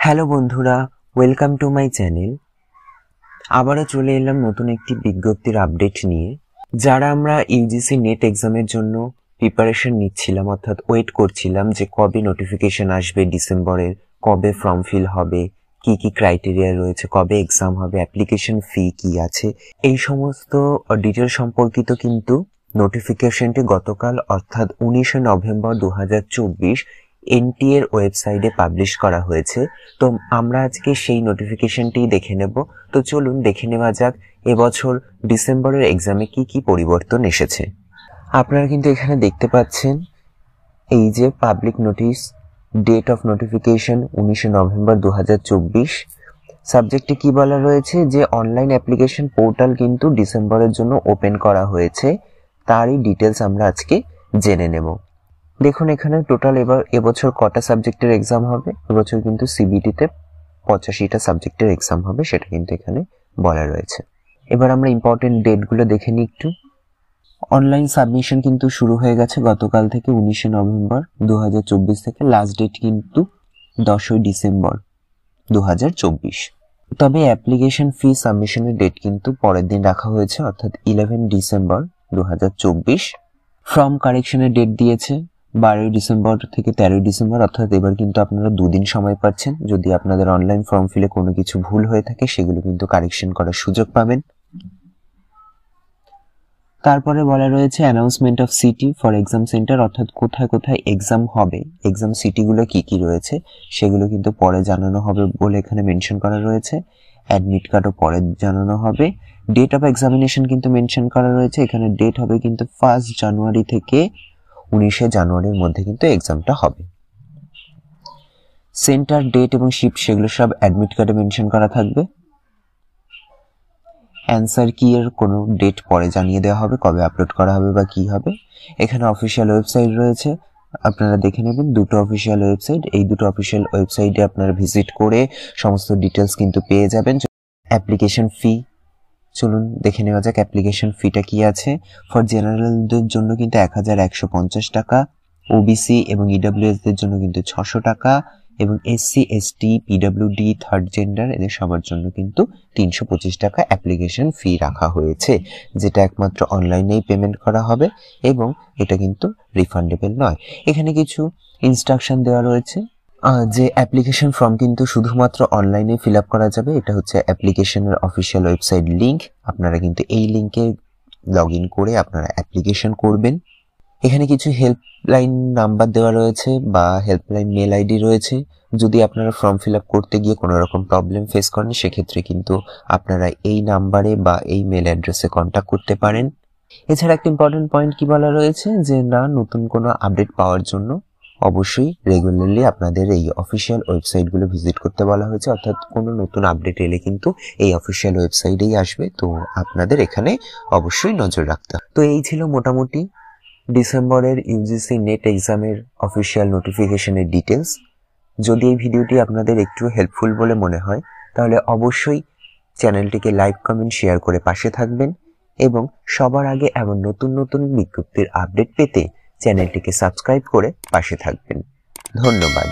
Hello বন্ধুরা, welcome to my channel. আবারও চলে এলাম নতুন একটি বিজ্ঞপ্তির আপডেট নিয়ে। যারা আমরা ইউজিসি নেট এক্সামের জন্য প্রিপারেশন নিচ্ছিলাম, অর্থাৎ ওয়েট করছিলাম যে কবে নোটিফিকেশন আসবে ডিসেম্বরের, কবে ফর্ম ফিল হবে, কি কি ক্রাইটেরিয়া রয়েছে, কবে এক্সাম হবে, অ্যাপ্লিকেশন ফি কি আছে, এই সমস্ত ডিটেল সম্পর্কিত কিন্তু নোটিফিকেশনটি গতকাল অর্থাৎ 19 নভেম্বর 2024 এনটিএ এর ওয়েবসাইটে পাবলিশ করা হয়েছে। তো আমরা আজকে সেই নোটিফিকেশনটি দেখে নেব। তো চলুন দেখে নেওয়া যাক এবছর ডিসেম্বরের এক্সামে কি কি পরিবর্তন এসেছে। আপনারা কিন্তু এখানে দেখতে পাচ্ছেন এই যে public notice, date of notification 19 November 2024। সাবজেক্টে কি বলা রয়েছে যে অনলাইন অ্যাপ্লিকেশন পোর্টাল কিন্তু ডিসেম্বরের জন্য ওপেন করা হয়েছে, তারই ডিটেলস আমরা আজকে জেনে নেব। দেখুন এখানে টোটাল এবছর কটা সাবজেক্টের এক্সাম হবে। এবছর কিন্তু সিবিটিতে 85টা সাবজেক্টের এক্সাম হবে, সেটা কিন্তু এখানে বলা রয়েছে। এবার আমরা ইম্পর্টেন্ট ডেটগুলো দেখে নিই একটু। অনলাইন সাবমিশন কিন্তু শুরু হয়ে গেছে গতকাল থেকে 19 নভেম্বর 2024 থেকে। লাস্ট ডেট কিন্তু 10 ডিসেম্বর 2024। তবে অ্যাপ্লিকেশন ফি সাবমিশনের ডেট কিন্তু পরের দিন রাখা হয়েছে, অর্থাৎ 11 ডিসেম্বর 2024। ফর্ম কারেকশনের ডেট দিয়েছে 12 ডিসেম্বর থেকে 13 ডিসেম্বর, অর্থাৎ এবার কিন্তু আপনারা দুদিন সময় পাচ্ছেন। যদি আপনাদের অনলাইন ফর্ম ফিলে কোনো কিছু ভুল হয়ে থাকে সেগুলো কিন্তু কারেকশন করার সুযোগ পাবেন। তারপরে বলা রয়েছে announcement of city for exam centre, অর্থাৎ কোথায় কোথায় এক্সাম হবে, এক্সাম সিটিগুলো কি কি রয়েছে সেগুলো কিন্তু পরে জানানো হবে বলে এখানে মেনশন করা রয়েছে। অ্যাডমিট কার্ডও পরে জানানো হবে। ডেট অফ এক্সামিনেশন কিন্তু মেনশন করা রয়েছে। এখানে ডেট হবে কিন্তু 1 জানুয়ারি থেকে 19 জানুয়ারির মধ্যে কিন্তু এক্সামটা হবে। সেন্টার, ডেট এবং শিফট সেগুলো সব অ্যাডমিট কার্ডে মেনশন করা থাকবে। অ্যান্সার কি এর কোনো ডেট পরে জানিয়ে দেওয়া হবে, কবে আপলোড করা হবে বা কি হবে। এখানে অফিসিয়াল ওয়েবসাইট রয়েছে, আপনারা দেখে নেবেন। দুটো অফিসিয়াল ওয়েবসাইট, এই দুটো অফিসিয়াল ওয়েবসাইটে আপনারা ভিজিট করে সমস্ত ডিটেলস কিন্তু পেয়ে যাবেন। অ্যাপ্লিকেশন ফি, চলুন দেখে নেওয়া যাক অ্যাপ্লিকেশন ফিটা কি আছে। ফর জেনারেলদের জন্য কিন্তু 1150 টাকা, ওবিসি এবং ইডব্লিউএস দের জন্য কিন্তু 600 টাকা, এবং SC ST PWD third gender এদের সবার জন্য কিন্তু 325 টাকা অ্যাপ্লিকেশন ফি রাখা হয়েছে, যেটা একমাত্র অনলাইনেই পেমেন্ট করা হবে এবং এটা কিন্তু রিফান্ডেবল নয়। এখানে কিছু ইনস্ট্রাকশন দেওয়া রয়েছে যে অ্যাপ্লিকেশন ফর্ম কিন্তু শুধুমাত্র অনলাইনে ফিল আপ করা যাবে। এটা হচ্ছে অ্যাপ্লিকেশনের অফিসিয়াল ওয়েবসাইট লিংক, আপনারা কিন্তু এই লিংকে লগ ইন করে আপনারা অ্যাপ্লিকেশন করবেন। এখানে কিছু হেল্পলাইন নাম্বার দেওয়া রয়েছে বা হেল্পলাইন মেল আইডি রয়েছে। যদি আপনারা ফর্ম ফিল আপ করতে গিয়ে কোনো রকম প্রবলেম ফেস করেন সেক্ষেত্রে কিন্তু আপনারা এই নাম্বারে বা এই মেল অ্যাড্রেসে কন্ট্যাক্ট করতে পারেন। এছাড়া একটা ইম্পর্টেন্ট পয়েন্ট কি বলা রয়েছে যে না, নতুন কোনো আপডেট পাওয়ার জন্য অবশ্যই রেগুলারলি আপনাদের এই অফিসিয়াল ওয়েবসাইটগুলো ভিজিট করতে বলা হয়েছে, অর্থাৎ কোনো নতুন আপডেট এলে কিন্তু এই অফিসিয়াল ওয়েবসাইটেই আসবে, তো আপনাদের এখানে অবশ্যই নজর রাখতে হবে। তো এই ছিল মোটামুটি ডিসেম্বরের ইউজিসি নেট এক্সামের অফিসিয়াল নোটিফিকেশনের ডিটেলস। যদি এই ভিডিওটি আপনাদের একটু হেল্পফুল বলে মনে হয় তাহলে অবশ্যই চ্যানেলটিকে লাইক, কমেন্ট, শেয়ার করে পাশে থাকবেন এবং সবার আগে এমন নতুন নতুন বিজ্ঞপ্তির আপডেট পেতে চ্যানেলটিকে সাবস্ক্রাইব করে পাশে থাকবেন। ধন্যবাদ।